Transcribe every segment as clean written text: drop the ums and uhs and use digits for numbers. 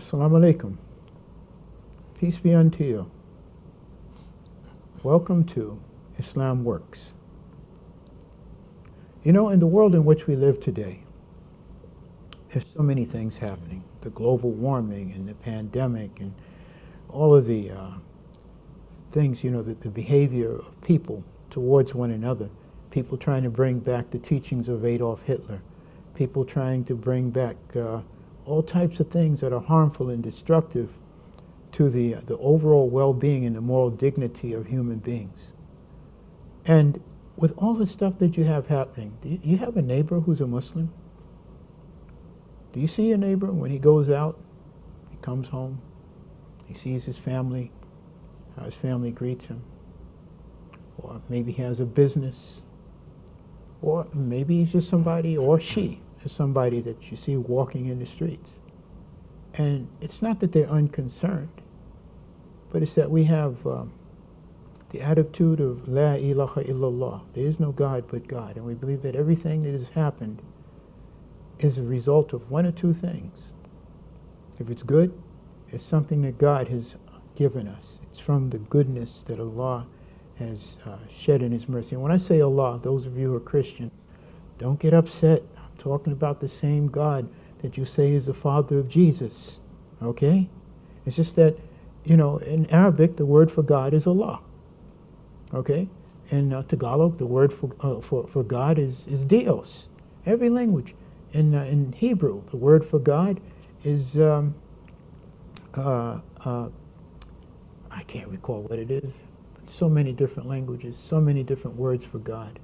Assalamu alaikum. Peace be unto you. Welcome to Islam Works. You know, in the world in which we live today, there's so many things happening. The global warming and the pandemic and all of the things, you know, the behavior of people towards one another. People trying to bring back the teachings of Adolf Hitler. People trying to bring back all types of things that are harmful and destructive to the overall well-being and the moral dignity of human beings. And with all the stuff that you have happening, do you have a neighbor who's a Muslim? Do you see your neighbor when he goes out, he comes home, he sees his family, how his family greets him, or maybe he has a business, or maybe he's just somebody, or she is somebody that you see walking in the streets. And it's not that they're unconcerned, but it's that we have the attitude of La ilaha illallah. There is no God but God. And we believe that everything that has happened is a result of one or two things. If it's good, it's something that God has given us. It's from the goodness that Allah has shed in His mercy. And when I say Allah, those of you who are Christian, don't get upset. I'm talking about the same God that you say is the father of Jesus, okay? It's just that, you know, in Arabic, the word for God is Allah, okay? In Tagalog, the word for God is Dios. Every language. In Hebrew, the word for God is, I can't recall what it is. So many different languages, so many different words for God.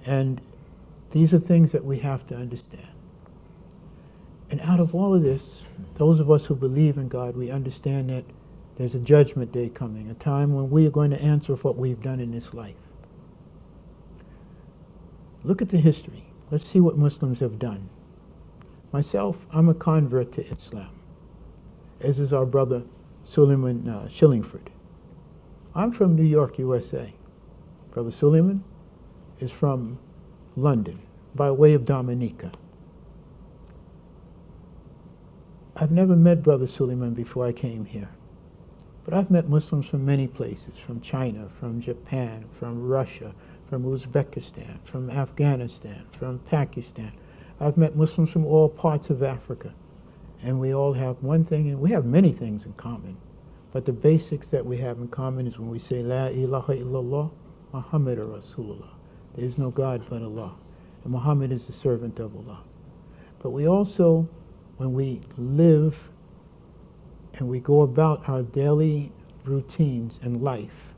And these are things that we have to understand. And out of all of this, those of us who believe in God, we understand that there's a judgment day coming, a time when we are going to answer for what we've done in this life. Look at the history. Let's see what Muslims have done. Myself, I'm a convert to Islam, as is our brother Suleiman Shillingford. I'm from New York, USA. Brother Suleiman is from London, by way of Dominica. I've never met Brother Suleiman before I came here, but I've met Muslims from many places, from China, from Japan, from Russia, from Uzbekistan, from Afghanistan, from Pakistan. I've met Muslims from all parts of Africa, and we all have one thing, and we have many things in common, but the basics that we have in common is when we say, La ilaha illallah, Muhammad Rasulullah. There is no God but Allah, and Muhammad is the servant of Allah. But we also, when we live and we go about our daily routines in life,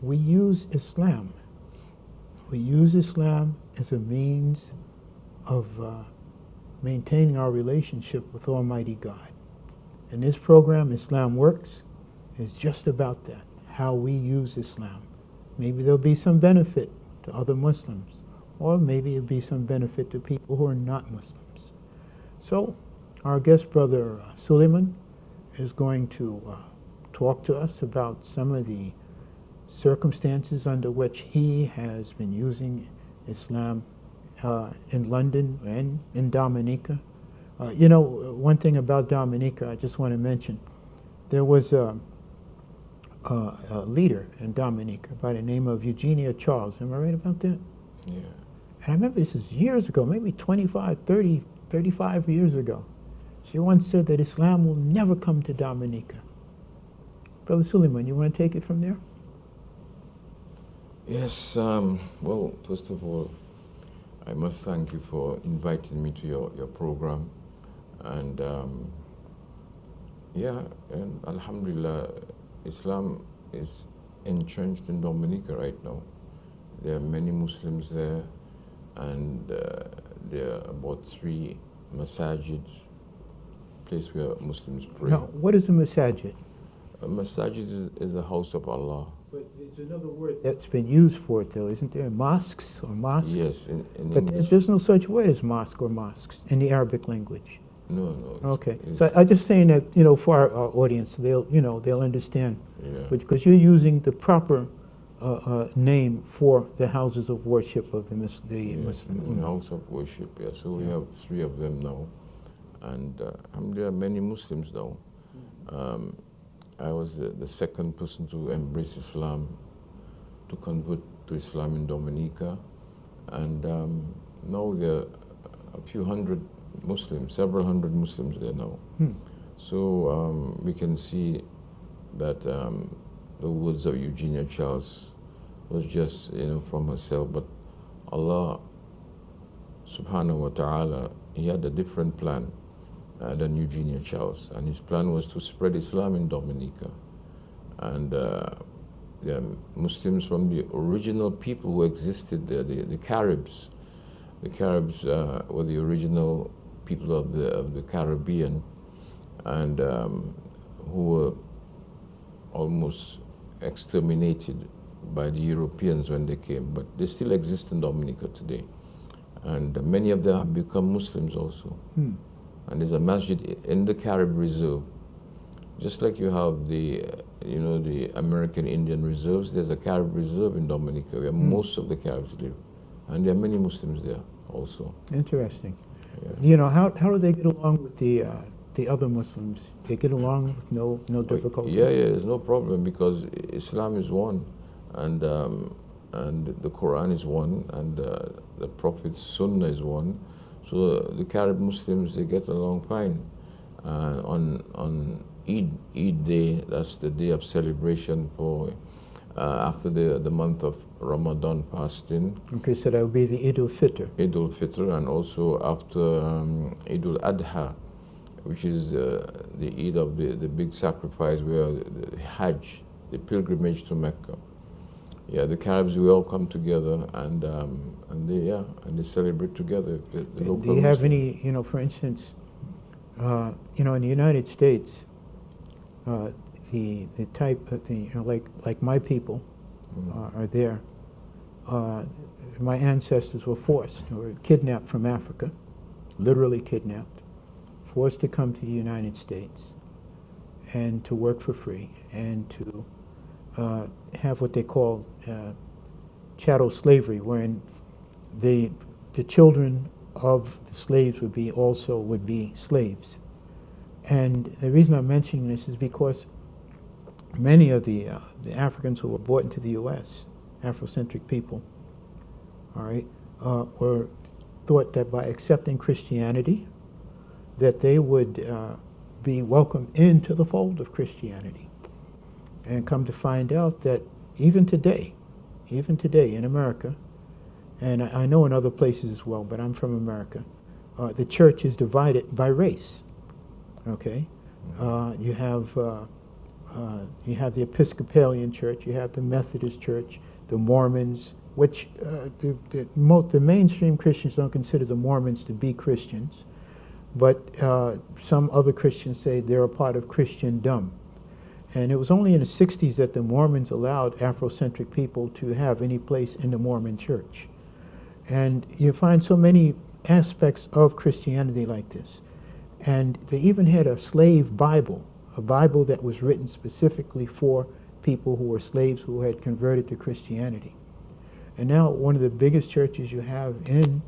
we use Islam. We use Islam as a means of maintaining our relationship with Almighty God. And this program, Islam Works, is just about that, how we use Islam. Maybe there'll be some benefit to other Muslims, or maybe it'll be some benefit to people who are not Muslims. So, our guest brother Suleiman is going to talk to us about some of the circumstances under which he has been using Islam in London and in Dominica. You know, one thing about Dominica I just want to mention, there was a leader in Dominica by the name of Eugenia Charles. Am I right about that? Yeah. And I remember this is years ago, maybe 25, 30, 35 years ago. She once said that Islam will never come to Dominica. Brother Suleiman, you want to take it from there? Yes, well, first of all, I must thank you for inviting me to your program. And yeah, and Alhamdulillah, Islam is entrenched in Dominica right now. There are many Muslims there, and there are about 3 masajids, place where Muslims pray. Now, what is a masajid? A masajid is the house of Allah. But there's another word that's been used for it, though, isn't there? Mosques or mosque? Yes, in But English. there's no such word as mosque or mosques in the Arabic language. No. Okay, so I'm just saying that, you know, for our audience, they'll understand. Yeah. Because you're using the proper name for the houses of worship of the Muslim. Yes, it's the house of worship, yeah. So we have 3 of them now. And there are many Muslims now. I was the second person to embrace Islam, to convert to Islam in Dominica. And now there are a few hundred Muslims, several hundred Muslims there now. So we can see that the words of Eugenia Charles was just, from herself, but Allah subhanahu wa ta'ala, he had a different plan than Eugenia Charles, and his plan was to spread Islam in Dominica. And the Muslims from the original people who existed there, the Caribs. The Caribs were the original people of the Caribbean, and who were almost exterminated by the Europeans when they came, but they still exist in Dominica today. And many of them have become Muslims also. And there's a masjid in the Carib Reserve. Just like you have the American Indian reserves, there's a Carib Reserve in Dominica where most of the Caribs live. And there are many Muslims there also. Interesting. Yeah. How do they get along with the other Muslims? They get along with no difficulty? Yeah, there's no problem, because Islam is one, and the Quran is one, and the Prophet's Sunnah is one. So the Carib Muslims, they get along fine. On Eid Day, that's the day of celebration for after the month of Ramadan fasting. Okay, so that would be the Eid al-Fitr. Eid al-Fitr, and also after Eid al-Adha, which is the Eid of the big sacrifice, where the Hajj, the pilgrimage to Mecca. Yeah, the Caribs, we all come together, and they celebrate together. The local Do you have Muslims. any, for instance, in the United States, the type of like my people are there. My ancestors were forced or kidnapped from Africa, literally kidnapped, forced to come to the United States and to work for free and to have what they call chattel slavery, wherein the children of the slaves would be slaves. And the reason I'm mentioning this is because many of the Africans who were brought into the U.S., Afrocentric people, all right, were thought that by accepting Christianity, that they would be welcomed into the fold of Christianity. And come to find out that even today in America, and I know in other places as well, but I'm from America, the church is divided by race. Okay, you have the Episcopalian Church, you have the Methodist Church, the Mormons, which the mainstream Christians don't consider the Mormons to be Christians, but some other Christians say they're a part of Christendom. And it was only in the 60s that the Mormons allowed Afrocentric people to have any place in the Mormon church. And you find so many aspects of Christianity like this. And they even had a slave Bible, a Bible that was written specifically for people who were slaves who had converted to Christianity. And now one of the biggest churches you have in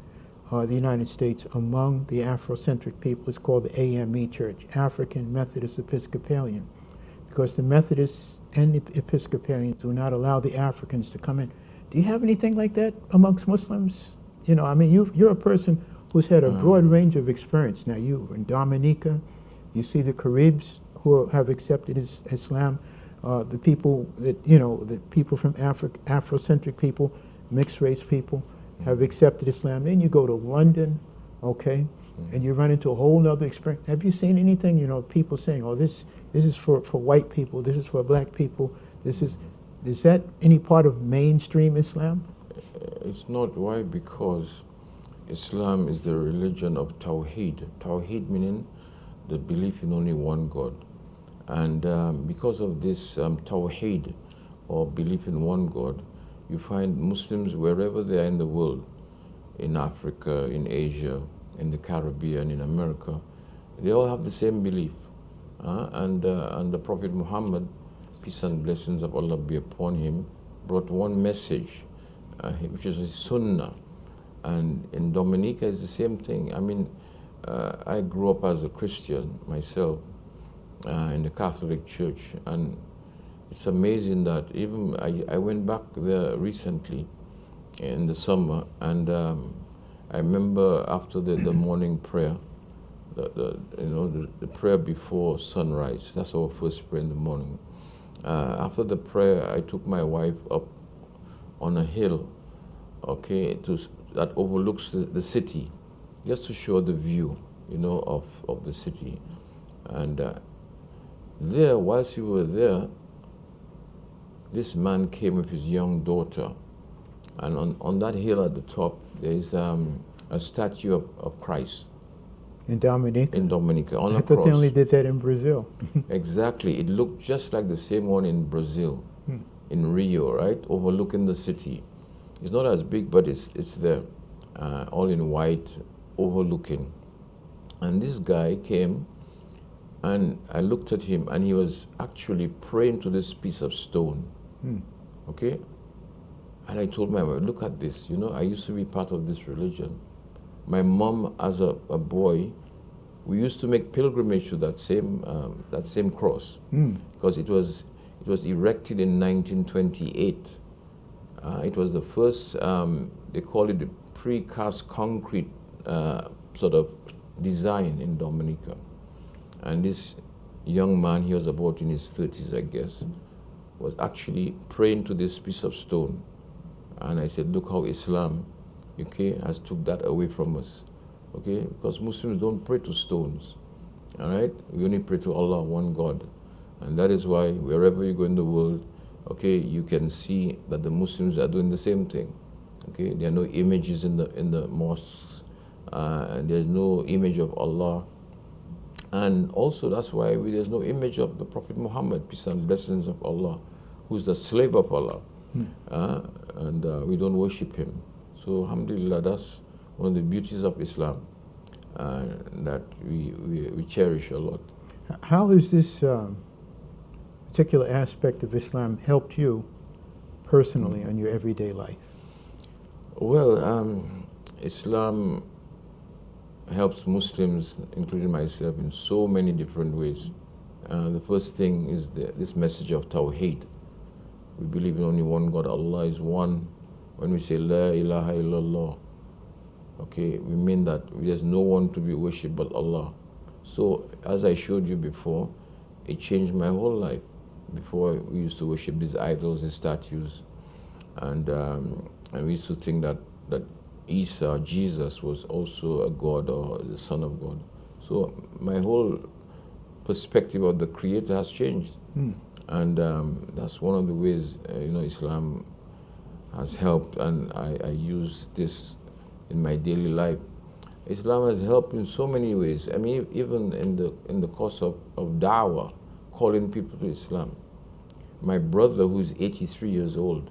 the United States among the Afrocentric people is called the AME Church, African Methodist Episcopalian. Because the Methodists and the Episcopalians do not allow the Africans to come in. Do you have anything like that amongst Muslims? You're a person who's had a broad range of experience. Now you in Dominica, you see the Caribs who have accepted Islam, the people that, the people from Afrocentric people, mixed race people have accepted Islam. Then you go to London, okay, and you run into a whole other experience. Have you seen anything, people saying, oh, this is for white people, this is for black people, is that any part of mainstream Islam? It's not. Why? Because Islam is the religion of Tawheed. Tawheed meaning the belief in only one God. And because of this Tawheed, or belief in one God, you find Muslims wherever they are in the world, in Africa, in Asia, in the Caribbean, in America, they all have the same belief. And the Prophet Muhammad, peace and blessings of Allah be upon him, brought one message, which is his Sunnah. And in Dominica, it's the same thing. I mean, I grew up as a Christian myself in the Catholic Church, and it's amazing that even I went back there recently in the summer, and I remember after the morning prayer, the prayer before sunrise. That's our first prayer in the morning. After the prayer, I took my wife up on a hill, okay, that overlooks the city, just to show the view, of the city. And there, whilst we were there, this man came with his young daughter. And on that hill at the top, there is a statue of Christ. In Dominica? In Dominica, on a I thought cross. they only did that in Brazil. Exactly. It looked just like the same one in Brazil, in Rio, right? Overlooking the city. It's not as big, but it's there, all in white, overlooking. And this guy came, and I looked at him, and he was actually praying to this piece of stone. Okay? And I told my wife, look at this. I used to be part of this religion. My mom, as a boy, we used to make pilgrimage to that same cross, because it was erected in 1928. It was the first, they call it the precast concrete sort of design in Dominica. And this young man, he was about in his 30s, I guess, was actually praying to this piece of stone. And I said, look how Islam, okay, has took that away from us, okay? Because Muslims don't pray to stones, all right? We only pray to Allah, one God. And that is why wherever you go in the world, okay, you can see that the Muslims are doing the same thing, okay? There are no images in the mosques, and there's no image of Allah. And also that's why there's no image of the Prophet Muhammad, peace and blessings of Allah, who's the slave of Allah. And we don't worship him. So alhamdulillah, that's one of the beauties of Islam that we cherish a lot. How has this particular aspect of Islam helped you personally in your everyday life? Well, Islam helps Muslims, including myself, in so many different ways. The first thing is this message of Tawheed. We believe in only one God. Allah is one. When we say La ilaha illallah, okay, we mean that there's no one to be worshipped but Allah. So, as I showed you before, it changed my whole life. Before, we used to worship these idols, these statues, and we used to think that Isa, Jesus, was also a God or the Son of God. So my whole perspective of the Creator has changed. And that's one of the ways, Islam has helped, and I use this in my daily life. Islam has helped in so many ways. I mean, even in the course of da'wah, calling people to Islam. My brother, who's 83 years old,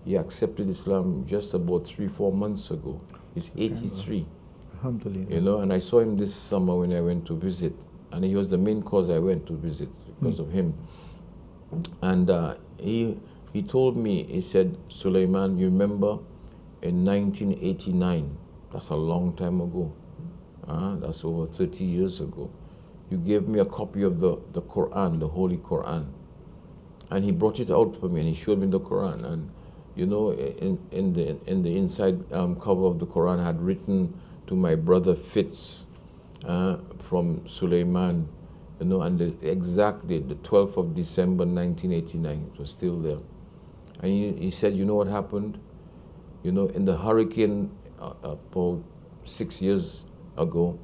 he accepted Islam just about 3-4 months ago. He's 83. Alhamdulillah. And I saw him this summer when I went to visit, and he was the main cause I went to visit because of him. And he told me, he said, Sulaiman, you remember in 1989, that's a long time ago, that's over 30 years ago, you gave me a copy of the Quran, the Holy Quran. And he brought it out for me, and he showed me the Quran. And in the inside cover of the Quran, I had written to my brother Fitz from Sulaiman, and the exact date, the 12th of December 1989, it was still there. And he said, you know what happened? In the hurricane about 6 years ago,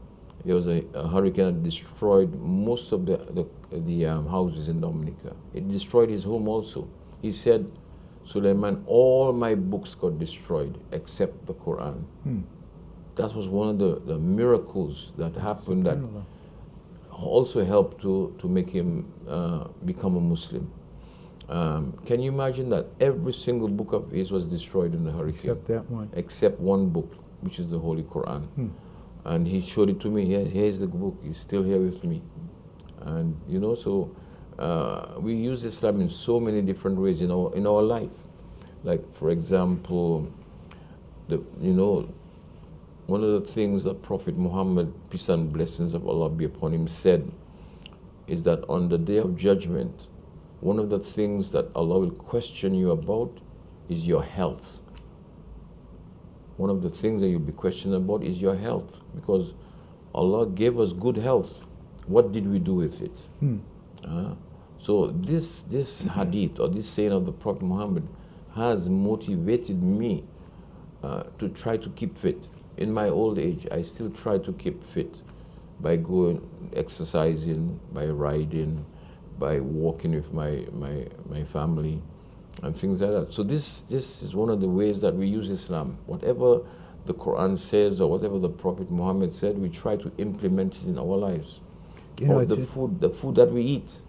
there was a hurricane that destroyed most of the houses in Dominica. It destroyed his home also. He said, Sulaiman, all my books got destroyed except the Quran. That was one of the miracles that happened that also helped to make him become a Muslim. Can you imagine that every single book of his was destroyed in the hurricane? Except that one. Except one book, which is the Holy Quran. And he showed it to me. Here's the book. It's still here with me. And so we use Islam in so many different ways in our life. Like, for example, one of the things that Prophet Muhammad, peace and blessings of Allah be upon him, said is that on the day of judgment, one of the things that Allah will question you about is your health. One of the things that you'll be questioned about is your health, because Allah gave us good health. What did we do with it? So this hadith, or this saying of the Prophet Muhammad, has motivated me to try to keep fit. In my old age, I still try to keep fit by going exercising, by riding, by walking with my family, and things like that. So this is one of the ways that we use Islam. Whatever the Quran says or whatever the Prophet Muhammad said, we try to implement it in our lives. You know, or the food that we eat,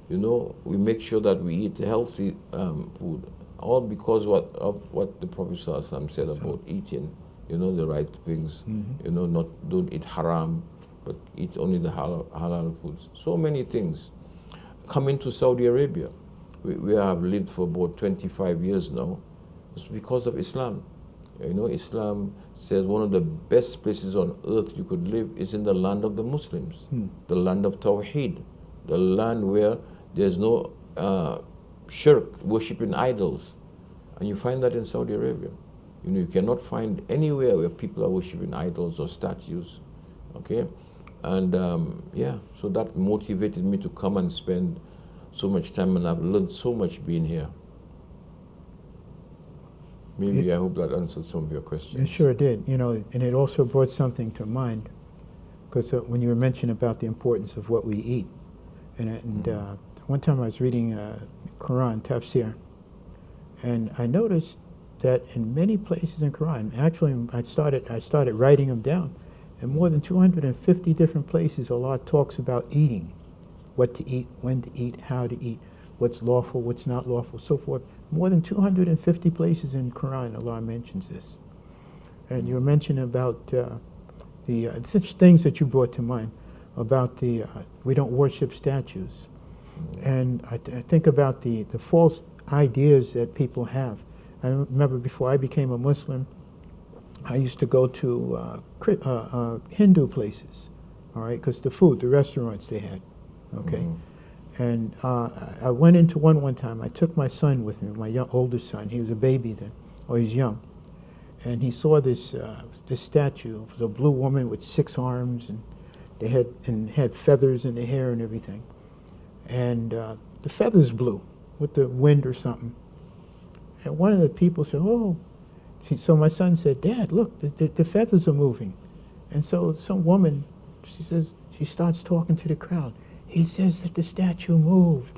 we make sure that we eat healthy food, all because of what the Prophet ﷺ said about eating, the right things, don't eat haram, but eat only the halal foods. So many things. Coming to Saudi Arabia, we have lived for about 25 years now. It's because of Islam. Islam says one of the best places on earth you could live is in the land of the Muslims, the land of Tawheed, the land where there's no shirk, worshipping idols. And you find that in Saudi Arabia. You cannot find anywhere where people are worshipping idols or statues. Okay? And so that motivated me to come and spend so much time, and I've learned so much being here. Maybe I hope that answered some of your questions. It sure did, and it also brought something to mind, because when you were mentioning about the importance of what we eat, and one time I was reading Quran tafsir, and I noticed that in many places in Quran, actually I started writing them down. In more than 250 different places, Allah talks about eating, what to eat, when to eat, how to eat, what's lawful, what's not lawful, so forth. More than 250 places in Quran, Allah mentions this. And you were mentioning about the such things that you brought to mind about we don't worship statues. And I think about the false ideas that people have. I remember before I became a Muslim, I used to go to Hindu places, all right, because the restaurants they had, okay. And I went into one time. I took my son with me, my older son. He was a baby then, or he's young. And he saw this statue. It was a blue woman with 6 arms, and they had feathers in the hair and everything. And the feathers blew with the wind or something. And one of the people said, "Oh." So my son said, "Dad, look, the feathers are moving." And so some woman, she starts talking to the crowd. "He says that the statue moved,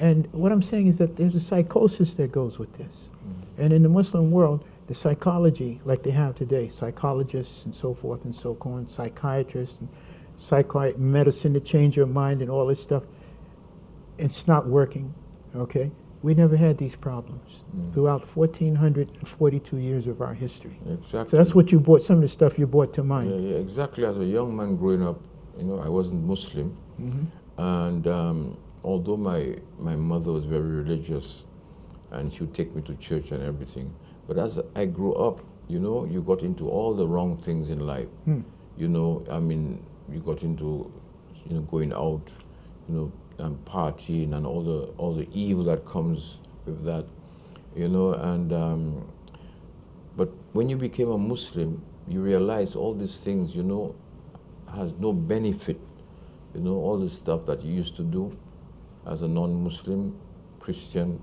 And what I'm saying is that there's a psychosis that goes with this. And in the Muslim world, the psychology, like they have today, psychologists and so forth and so on, psychiatrists and medicine to change your mind and all this stuff, it's not working, okay? We never had these problems throughout 1,442 years of our history. Exactly. So that's what you brought, some of the stuff you brought to mind. Yeah, exactly. As a young man growing up, I wasn't Muslim. And although my mother was very religious, and she would take me to church and everything, but as I grew up, you got into all the wrong things in life. You got into, going out, and partying and all the evil that comes with that, and but when you became a Muslim, you realize all these things, has no benefit. All the stuff that you used to do as a non-Muslim Christian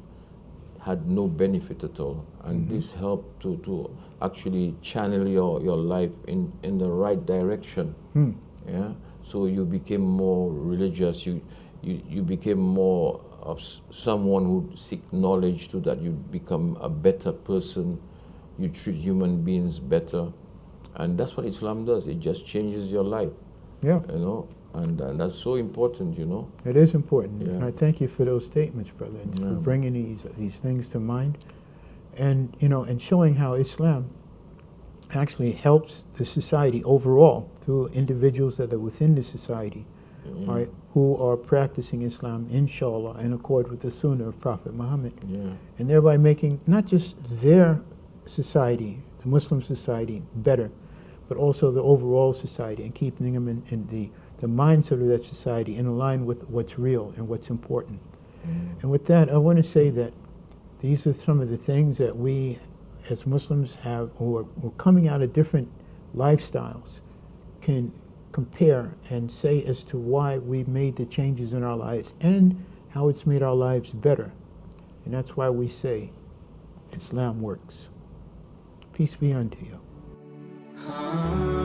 had no benefit at all. And this helped to actually channel your life in the right direction. Yeah. So you became more religious. You became more of someone who seek knowledge, so that you become a better person. You treat human beings better. And that's what Islam does. It just changes your life. Yeah. And that's so important, It is important. Yeah. And I thank you for those statements, brother, and for bringing these things to mind. And, and showing how Islam actually helps the society overall through individuals that are within the society, right, who are practicing Islam, inshallah, in accord with the Sunnah of Prophet Muhammad. Yeah. And thereby making not just their society, the Muslim society, better, but also the overall society, and keeping them in the mindset of that society in line with what's real and what's important. And with that, I want to say that these are some of the things that we as Muslims have, who are coming out of different lifestyles, can compare and say as to why we've made the changes in our lives and how it's made our lives better. And that's why we say Islam works. Peace be unto you.